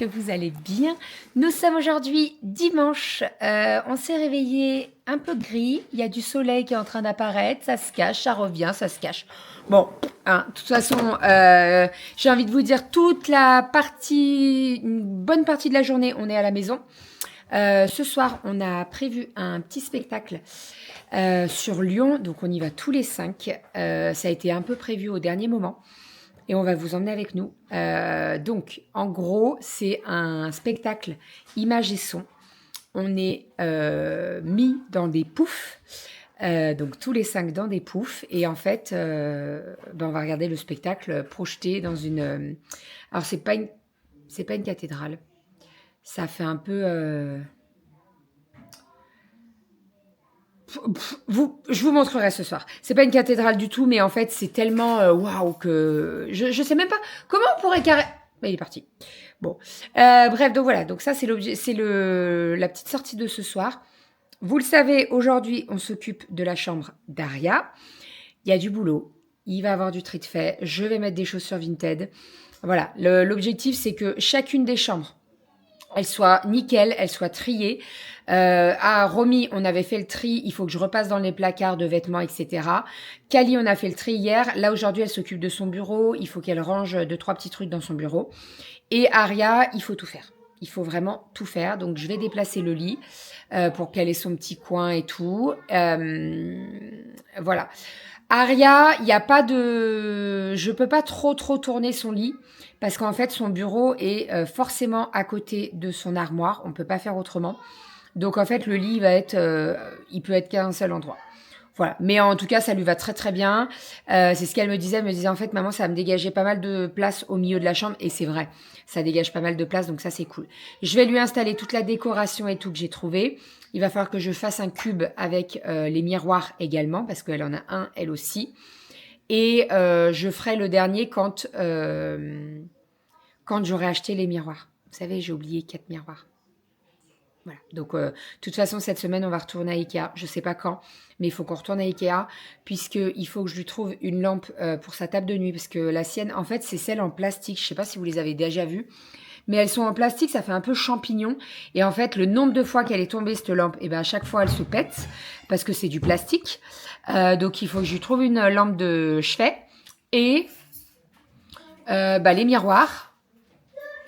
vous allez bien. Nous sommes aujourd'hui dimanche. On s'est réveillé un peu gris. Il y a du soleil qui est en train d'apparaître. Ça se cache, ça revient, ça se cache. Bon, hein, de toute façon, j'ai envie de vous dire une bonne partie de la journée, on est à la maison. Ce soir, on a prévu un petit spectacle sur Lyon. Donc, on y va tous les 5. Ça a été un peu prévu au dernier moment. Et on va vous emmener avec nous. Donc, en gros, c'est un spectacle images et son. On est mis dans des poufs. Donc, tous les 5 dans des poufs. Et en fait, on va regarder le spectacle projeté dans une... alors, c'est pas une cathédrale. Ça fait un peu... je vous montrerai ce soir. C'est pas une cathédrale du tout, mais en fait, c'est tellement waouh que je sais même pas comment on pourrait Mais il est parti. Bon, bref, donc voilà. Donc ça, c'est la petite sortie de ce soir. Vous le savez, aujourd'hui, on s'occupe de la chambre d'Aria. Il y a du boulot. Il va avoir du tri de fait. Je vais mettre des chaussures Vinted. Voilà. L'objectif, c'est que chacune des chambres, elle soit nickel, elle soit triée. À Romy, on avait fait le tri. Il faut que je repasse dans les placards de vêtements, etc. Kali, on a fait le tri hier. Là, aujourd'hui, elle s'occupe de son bureau. Il faut qu'elle range 2-3 petits trucs dans son bureau. Et Aria, il faut tout faire. Il faut vraiment tout faire. Donc, je vais déplacer le lit pour qu'elle ait son petit coin et tout. Voilà. Aria, il n'y a pas de... Je peux pas trop tourner son lit parce qu'en fait, son bureau est forcément à côté de son armoire. On ne peut pas faire autrement. Donc, en fait, le lit va être... il peut être qu'à un seul endroit. Voilà. Mais en tout cas, ça lui va très, très bien. C'est ce qu'elle me disait. Elle me disait, en fait, maman, ça va me dégager pas mal de place au milieu de la chambre. Et c'est vrai. Ça dégage pas mal de place. Donc, ça, c'est cool. Je vais lui installer toute la décoration et tout que j'ai trouvé. Il va falloir que je fasse un cube avec les miroirs également. Parce qu'elle en a un, elle aussi. Et je ferai le dernier quand j'aurai acheté les miroirs. Vous savez, j'ai oublié 4 miroirs. Voilà. Donc, de toute façon, cette semaine, on va retourner à Ikea. Je ne sais pas quand, mais il faut qu'on retourne à Ikea puisqu'il faut que je lui trouve une lampe pour sa table de nuit. Parce que la sienne, en fait, c'est celle en plastique. Je ne sais pas si vous les avez déjà vues. Mais elles sont en plastique, ça fait un peu champignon. Et en fait, le nombre de fois qu'elle est tombée, cette lampe, et ben à chaque fois, elle se pète parce que c'est du plastique. Donc, il faut que je lui trouve une lampe de chevet et les miroirs.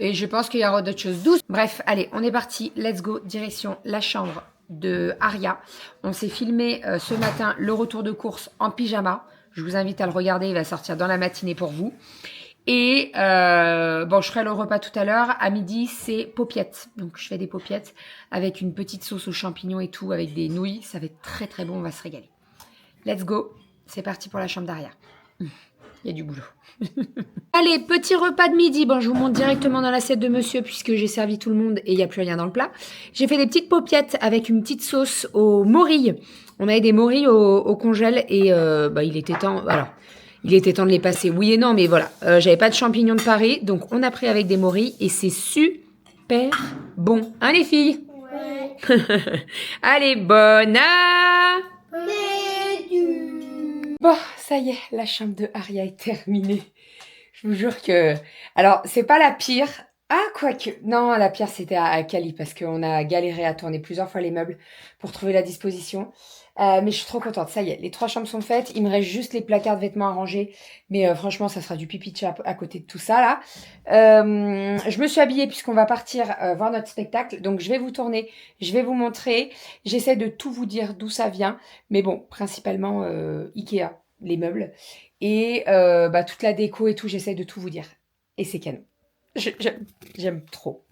Et je pense qu'il y aura d'autres choses douces. Bref, allez, on est parti. Let's go, direction la chambre de Aria. On s'est filmé ce matin le retour de course en pyjama. Je vous invite à le regarder, il va sortir dans la matinée pour vous. Et je ferai le repas tout à l'heure. À midi, c'est paupiettes. Donc, je fais des paupiettes avec une petite sauce aux champignons et tout, avec des nouilles. Ça va être très, très bon, on va se régaler. Let's go, c'est parti pour la chambre d'Aria. Il y a du boulot. Allez, petit repas de midi. Bon, je vous montre directement dans l'assiette de monsieur puisque j'ai servi tout le monde et il n'y a plus rien dans le plat. J'ai fait des petites paupiettes avec une petite sauce aux morilles. On avait des morilles au congèle et il était temps... Alors, il était temps de les passer. Oui et non, mais voilà. J'avais pas de champignons de Paris, donc on a pris avec des morilles et c'est super bon. Hein, les filles? Ouais. Allez, bon Bon, ça y est, la chambre de Aria est terminée. Je vous jure que... Alors, c'est pas la pire. Ah, quoique... Non, la pire, c'était à Cali parce qu'on a galéré à tourner plusieurs fois les meubles pour trouver la disposition. Mais je suis trop contente. Ça y est, les 3 chambres sont faites. Il me reste juste les placards de vêtements à ranger. Mais franchement, ça sera du pipi de chat à côté de tout ça, là. Je me suis habillée puisqu'on va partir voir notre spectacle. Donc, je vais vous tourner. Je vais vous montrer. J'essaie de tout vous dire d'où ça vient. Mais bon, principalement Ikea, les meubles. Et toute la déco et tout, j'essaie de tout vous dire. Et c'est canon. J'aime trop.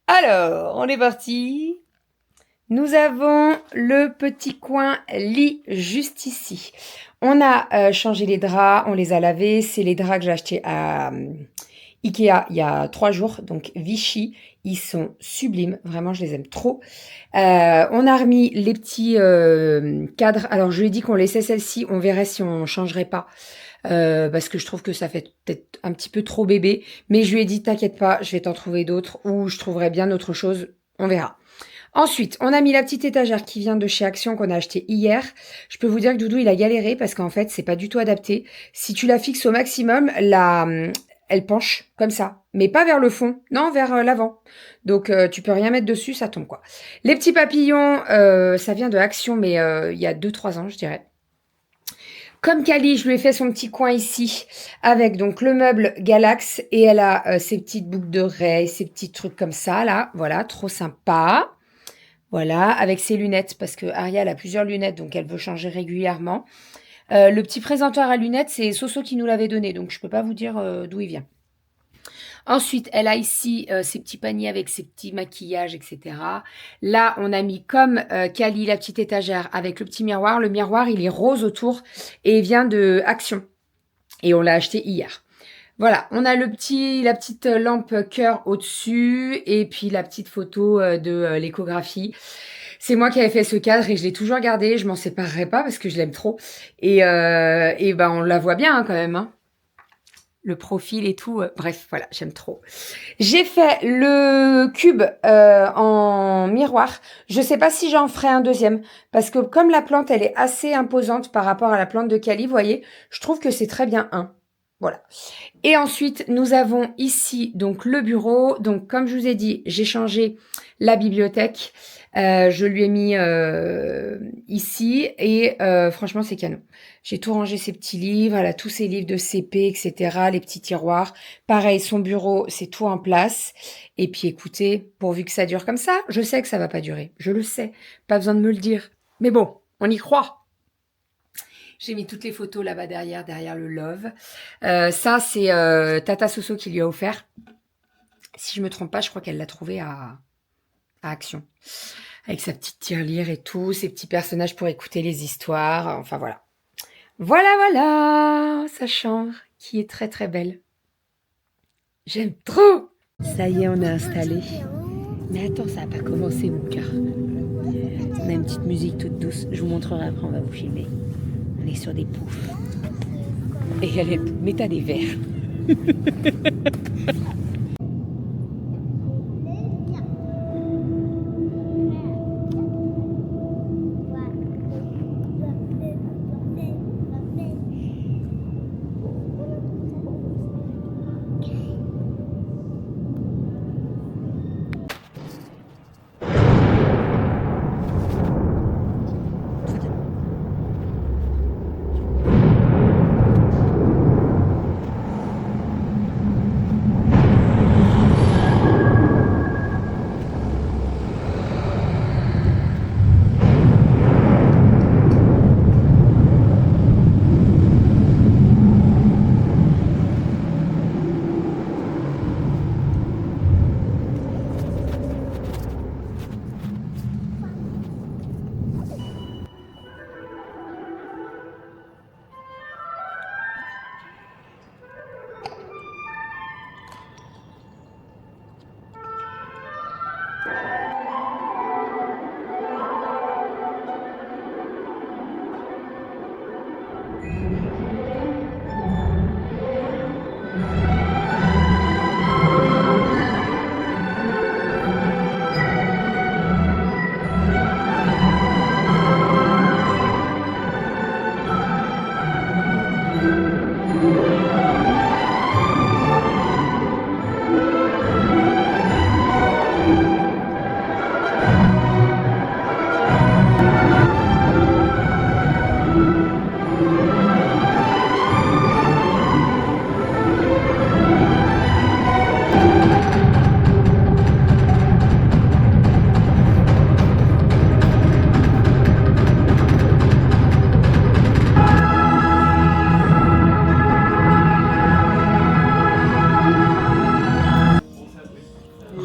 Alors, on est parti. Nous avons le petit coin lit juste ici. On a changé les draps, on les a lavés. C'est les draps que j'ai achetés à Ikea il y a 3 jours. Donc Vichy, ils sont sublimes. Vraiment, je les aime trop. On a remis les petits cadres. Alors, je lui ai dit qu'on laissait celle-ci. On verrait si on changerait pas. Parce que je trouve que ça fait peut-être un petit peu trop bébé. Mais je lui ai dit, t'inquiète pas, je vais t'en trouver d'autres. Ou je trouverai bien autre chose. On verra. Ensuite, on a mis la petite étagère qui vient de chez Action qu'on a acheté hier. Je peux vous dire que Doudou, il a galéré parce qu'en fait, c'est pas du tout adapté. Si tu la fixes au maximum, elle penche comme ça. mais pas vers le fond, non, vers l'avant. Donc, tu peux rien mettre dessus, ça tombe, quoi. Les petits papillons, ça vient de Action, mais il y a 2-3 ans, je dirais. Comme Kali, je lui ai fait son petit coin ici avec donc le meuble Galax et elle a ses petites boucles d'oreilles, ses petits trucs comme ça là, voilà, trop sympa. Voilà, avec ses lunettes parce que Ariel a plusieurs lunettes donc elle veut changer régulièrement. Le petit présentoir à lunettes, c'est Soso qui nous l'avait donné donc je peux pas vous dire d'où il vient. Ensuite, elle a ici ses petits paniers avec ses petits maquillages, etc. Là, on a mis comme Kali, la petite étagère avec le petit miroir. Le miroir, il est rose autour et il vient de Action. Et on l'a acheté hier. Voilà, on a la petite lampe cœur au-dessus et puis la petite photo de l'échographie. C'est moi qui avais fait ce cadre et je l'ai toujours gardé. Je m'en séparerai pas parce que je l'aime trop. Et ben, on la voit bien hein, quand même. Hein. Le profil et tout. Bref, voilà, j'aime trop. J'ai fait le cube en miroir. Je sais pas si j'en ferai un deuxième. Parce que comme la plante, elle est assez imposante par rapport à la plante de Kali, vous voyez, je trouve que c'est très bien un. Voilà. Et ensuite, nous avons ici donc le bureau. Donc, comme je vous ai dit, j'ai changé la bibliothèque. Je lui ai mis ici et franchement, c'est canon. J'ai tout rangé ses petits livres, elle a tous ses livres de CP, etc., les petits tiroirs. Pareil, son bureau, c'est tout en place. Et puis, écoutez, pourvu que ça dure comme ça, je sais que ça va pas durer. Je le sais. Pas besoin de me le dire. Mais bon, on y croit. J'ai mis toutes les photos là-bas derrière le love. Ça, c'est Tata Soso qui lui a offert. Si je me trompe pas, je crois qu'elle l'a trouvé à Action. Avec sa petite tirelire et tout, ses petits personnages pour écouter les histoires. Enfin, voilà. Voilà, sa chambre qui est très très belle. J'aime trop. Ça y est, on est installé. Mais attends, ça n'a pas commencé mon cœur. On a une petite musique toute douce. Je vous montrerai après, on va vous filmer. On est sur des poufs. Et elle est... Mais t'as des verres.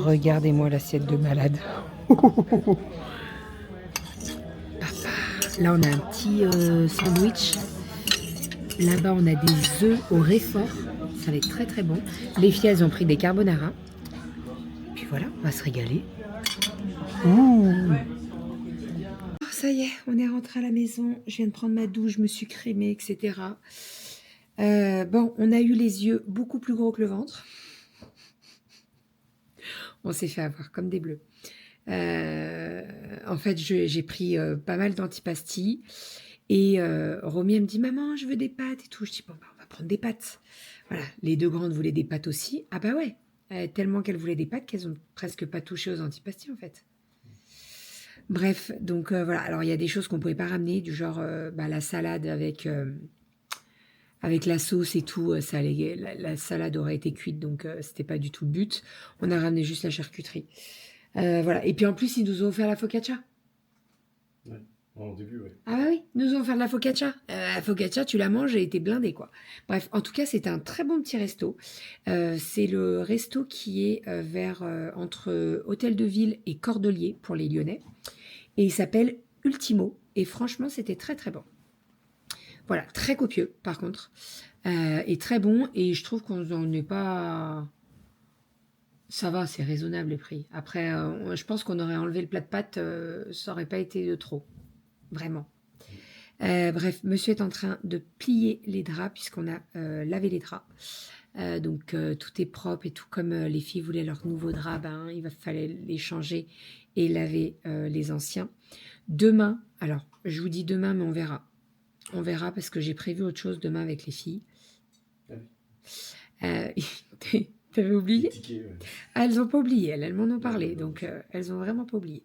Regardez-moi l'assiette de malade. Là, on a un petit sandwich. Là-bas, on a des œufs au réfort. Ça va être très très bon. Les filles, elles ont pris des carbonara. Puis voilà, on va se régaler. Ouh. Ça y est, on est rentré à la maison. Je viens de prendre ma douche, je me suis crémée, etc. Bon, on a eu les yeux beaucoup plus gros que le ventre. On s'est fait avoir comme des bleus. En fait, j'ai pris pas mal d'antipastilles. Et Romy, elle me dit, maman, je veux des pâtes et tout. Je dis, bon, bah, on va prendre des pâtes. Voilà, les deux grandes voulaient des pâtes aussi. Ah bah ouais, tellement qu'elles voulaient des pâtes qu'elles ont presque pas touché aux antipastilles en fait. Bref, donc voilà. Alors il y a des choses qu'on pouvait pas ramener, du genre la salade avec la sauce et tout. La salade aurait été cuite, donc c'était pas du tout le but. On a ramené juste la charcuterie. Voilà. Et puis en plus, ils nous ont offert la focaccia. Ouais. Au début, oui. Ah bah oui, ils nous ont offert de la focaccia. La focaccia, tu la manges et t'es blindé, quoi. Bref, en tout cas, c'est un très bon petit resto. C'est le resto qui est entre Hôtel de Ville et Cordeliers pour les Lyonnais. Et il s'appelle Ultimo. Et franchement, c'était très très bon. Voilà, très copieux par contre. Et très bon. Et je trouve qu'on n'est pas... Ça va, c'est raisonnable les prix. Après, je pense qu'on aurait enlevé le plat de pâtes, ça aurait pas été de trop. Vraiment. Bref, monsieur est en train de plier les draps puisqu'on a lavé les draps. Donc tout est propre et tout comme les filles voulaient leurs nouveaux draps, il fallait les changer et laver les anciens. Demain, alors je vous dis demain, mais on verra. On verra parce que j'ai prévu autre chose demain avec les filles. T'avais oublié? Ticket, ouais. Ah, elles n'ont pas oublié, elles m'en ont parlé, donc elles n'ont vraiment pas oublié.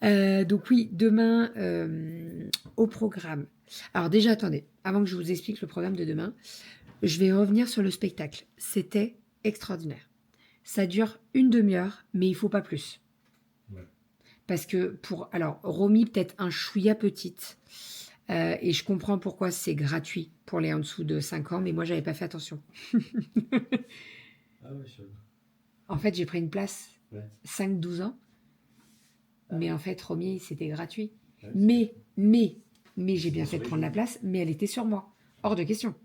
Donc oui, demain, au programme. Alors déjà, attendez, avant que je vous explique le programme de demain, je vais revenir sur le spectacle. C'était extraordinaire. Ça dure une demi-heure, mais il faut pas plus. Ouais. Parce que alors, Romy, peut-être un chouïa petite, et je comprends pourquoi c'est gratuit pour les en dessous de 5 ans, mais moi, j'avais pas fait attention. Ah ouais, je... En fait, j'ai pris une place Ouais. 5-12 ans, mais en fait, Romy, c'était gratuit. Ouais, Mais j'ai bien fait de prendre la place, mais elle était sur moi. Hors de question.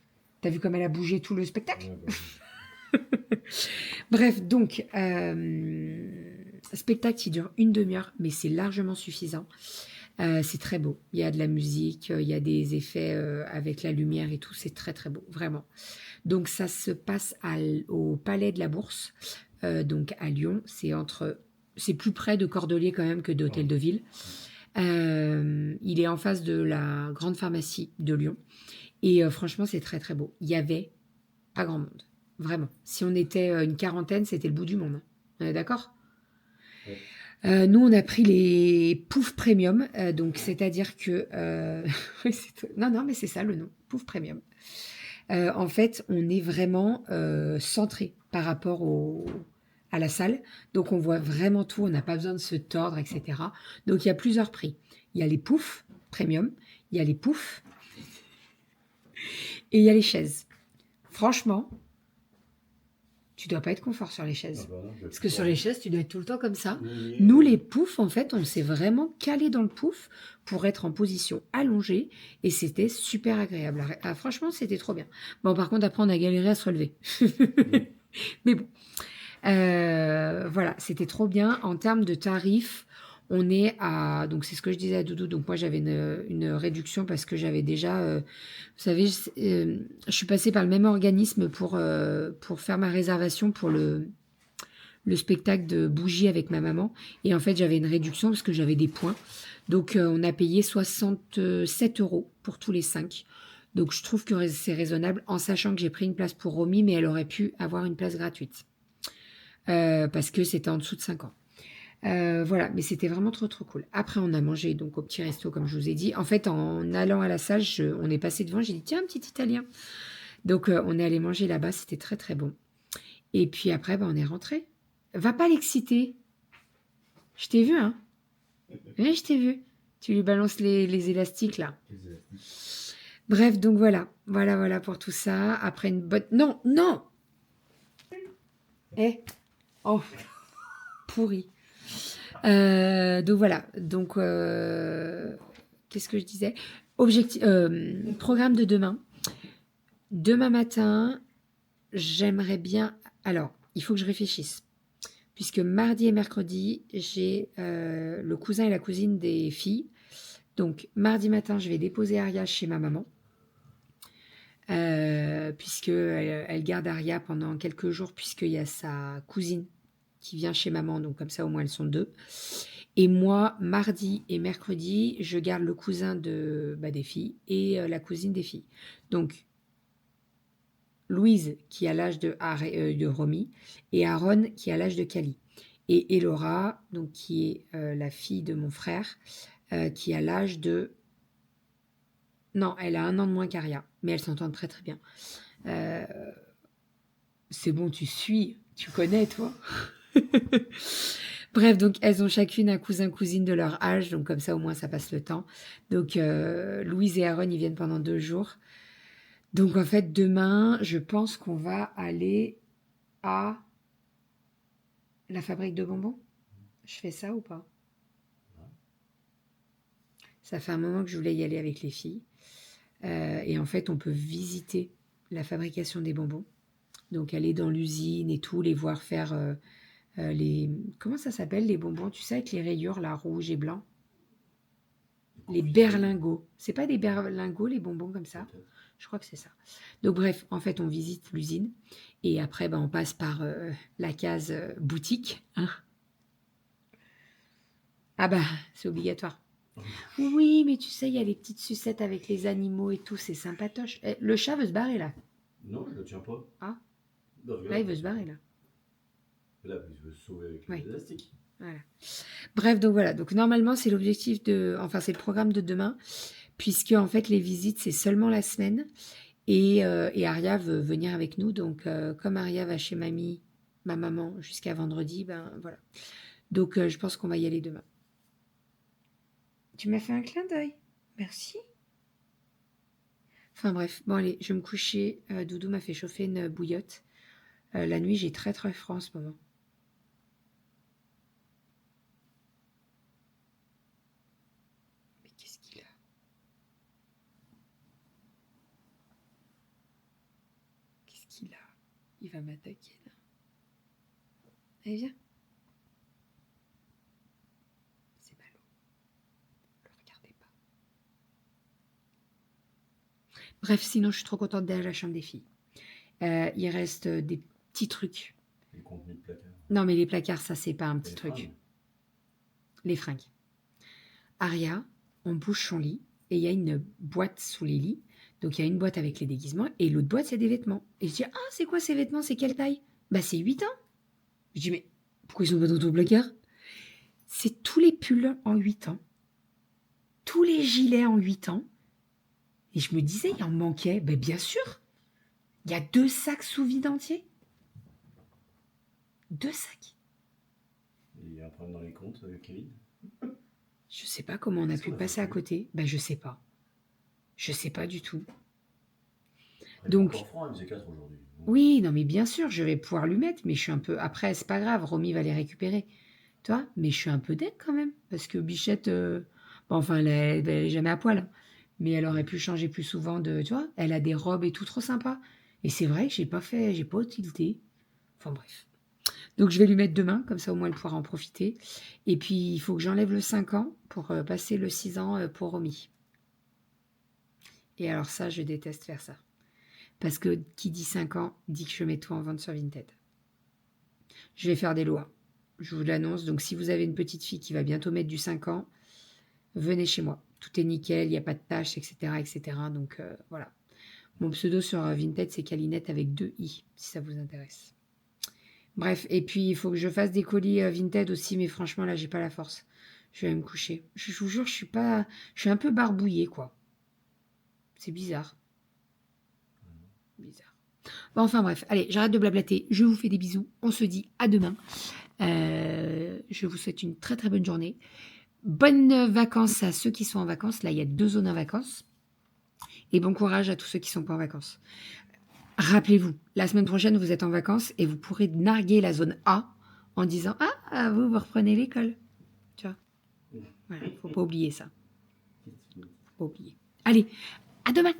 T'as vu comme elle a bougé tout le spectacle? Ouais, bah, Bref, donc, spectacle qui dure une demi-heure, mais c'est largement suffisant. C'est très beau. Il y a de la musique, il y a des effets avec la lumière et tout. C'est très, très beau, vraiment. Donc, ça se passe au Palais de la Bourse, donc à Lyon. C'est plus près de Cordeliers quand même que d'Hôtel de Ville. Il est en face de la grande pharmacie de Lyon. Et franchement, c'est très, très beau. Il y avait pas grand monde. Vraiment. Si on était une quarantaine, c'était le bout du monde. On est d'accord? ouais. Nous, on a pris les poufs premium. Donc, c'est-à-dire que... non, mais c'est ça le nom. Pouf premium. En fait, on est vraiment centré par rapport à la salle. Donc, on voit vraiment tout. On n'a pas besoin de se tordre, etc. Donc, il y a plusieurs prix. Il y a les poufs premium. Il y a les poufs. Et il y a les chaises. Franchement, tu dois pas être confort sur les chaises. Ah bah non, Parce que sur les chaises, tu dois être tout le temps comme ça. Oui. Nous, les poufs, en fait, on s'est vraiment calé dans le pouf pour être en position allongée. Et c'était super agréable. Ah, franchement, c'était trop bien. Bon, par contre, après, on a galéré à se relever. Mais bon. Voilà, c'était trop bien. En termes de tarifs, on est à... Donc, c'est ce que je disais à Doudou. Donc, moi, j'avais une réduction parce que j'avais déjà... vous savez, je suis passée par le même organisme pour faire ma réservation pour le spectacle de bougie avec ma maman. Et en fait, j'avais une réduction parce que j'avais des points. Donc, on a payé 67 € pour tous les 5. Donc, je trouve que c'est raisonnable en sachant que j'ai pris une place pour Romy, mais elle aurait pu avoir une place gratuite. Parce que c'était en dessous de 5 ans. Voilà, mais c'était vraiment trop trop cool. Après, on a mangé donc au petit resto, comme je vous ai dit. En fait, en allant à la salle, on est passé devant, j'ai dit tiens, un petit italien. Donc, on est allé manger là-bas, c'était très très bon. Et puis après, on est rentré. Va pas l'exciter. Je t'ai vu, hein? Oui, je t'ai vu. Tu lui balances les élastiques, là. Bref, donc voilà pour tout ça. Après une bonne... Non! Oh, pourri. Donc voilà. Donc, qu'est-ce que je disais? Programme de demain. Demain matin, j'aimerais bien... Alors, il faut que je réfléchisse. Puisque mardi et mercredi, j'ai le cousin et la cousine des filles. Donc, mardi matin, je vais déposer Aria chez ma maman. Puisque elle garde Aria pendant quelques jours, puisqu'il y a sa cousine qui vient chez maman. Donc, comme ça, au moins, elles sont 2. Et moi, mardi et mercredi, je garde le cousin des filles et la cousine des filles. Donc, Louise qui a l'âge de Romy et Aaron qui a l'âge de Kali. Et Elora, donc, qui est la fille de mon frère, qui a l'âge de... Non, elle a 1 an de moins qu'Aria, mais elles s'entendent très très bien. C'est bon, tu suis, tu connais, toi. Bref, donc elles ont chacune un cousin-cousine de leur âge, donc comme ça au moins ça passe le temps. Donc Louise et Aaron, ils viennent pendant 2 jours. Donc en fait, demain, je pense qu'on va aller à la fabrique de bonbons. Je fais ça ou pas? Ça fait un moment que je voulais y aller avec les filles. Et en fait, on peut visiter la fabrication des bonbons. Donc aller dans l'usine et tout, les voir faire les... Comment ça s'appelle les bonbons? Tu sais, avec les rayures, là, rouge et blanc. Les berlingots. C'est pas des berlingots, les bonbons comme ça? Je crois que c'est ça. Donc bref, en fait, on visite l'usine. Et après, on passe par la case boutique. Hein. Ah bah, c'est obligatoire. Oui, mais tu sais, il y a les petites sucettes avec les animaux et tout, c'est sympatoche. Eh, le chat veut se barrer, là. Non, je le tiens pas. Ah, Non, regarde, là, il veut se barrer, là. Là, il veut se sauver avec Ouais. les élastiques. Voilà. Bref, donc voilà. Donc normalement, c'est l'objectif de... Enfin, c'est le programme de demain, puisque en fait, les visites, c'est seulement la semaine. Et Aria veut venir avec nous. Donc, comme Aria va chez mamie, ma maman, jusqu'à vendredi, ben voilà. Donc, je pense qu'on va y aller demain. Tu m'as fait un clin d'œil. Merci. Enfin bref, bon allez, je vais me coucher. Doudou m'a fait chauffer une bouillotte. La nuit, j'ai très très froid en ce moment. Mais qu'est-ce qu'il a? Qu'est-ce qu'il a? Il va m'attaquer là. Allez, viens. C'est ballot. Ne le regardez pas. Bref, sinon, je suis trop contente d'aller à la chambre des filles. Il reste des petits trucs. Les contenus de placard. Non, mais les placards, ça, c'est pas un petit Les truc. fringues. Les fringues. Aria, on bouge son lit et il y a une boîte sous les lits. Donc, il y a une boîte avec les déguisements et l'autre boîte, c'est des vêtements. Et je dis, ah, c'est quoi ces vêtements? C'est quelle taille? Bah, c'est 8 ans. Je dis, mais pourquoi ils sont pas dans ton placard? C'est tous les pulls en 8 ans. Tous les gilets en 8 ans. Et je me disais, il en manquait. Ben, bien sûr. Il y a 2 sacs sous vide entier. 2 sacs. Il y a un problème dans les comptes avec Kevin. Je sais pas comment on a pu passer à côté. Ben, je sais pas. Je sais pas du tout. Après, Donc, il est encore froid, il faisait 4 aujourd'hui. oui, non, mais bien sûr, je vais pouvoir lui mettre, mais je suis un peu... Après, c'est pas grave, Romy va les récupérer. Tu vois? Mais je suis un peu deck quand même, parce que Bichette... Bon, enfin, elle est jamais à poil, hein. Mais elle aurait pu changer plus souvent de... Tu vois? Elle a des robes et tout trop sympa. Et c'est vrai que j'ai pas tilté. Enfin, bref. Donc, je vais lui mettre demain, comme ça, au moins, elle pourra en profiter. Et puis, il faut que j'enlève le 5 ans pour passer le 6 ans pour Romy. Et alors ça, je déteste faire ça. Parce que qui dit 5 ans, dit que je mets tout en vente sur Vinted. Je vais faire des lois. Je vous l'annonce. Donc, si vous avez une petite fille qui va bientôt mettre du 5 ans, venez chez moi. Tout est nickel, il n'y a pas de tâches, etc. etc. Donc, voilà. Mon pseudo sur Vinted, c'est Calinette avec 2 i, si ça vous intéresse. Bref, et puis, il faut que je fasse des colis Vinted aussi, mais franchement, là, j'ai pas la force. Je vais me coucher. Je vous jure, je suis un peu barbouillée, quoi. C'est bizarre. Bizarre. Bon, enfin bref, allez, j'arrête de blablater. Je vous fais des bisous. On se dit à demain. Je vous souhaite une très très bonne journée. Bonnes vacances à ceux qui sont en vacances. Là, il y a 2 zones en vacances. Et bon courage à tous ceux qui sont pas en vacances. Rappelez-vous, la semaine prochaine, vous êtes en vacances et vous pourrez narguer la zone A en disant « Ah, vous reprenez l'école. » Tu vois? Voilà, faut pas oublier ça. Faut pas oublier. Allez, à demain.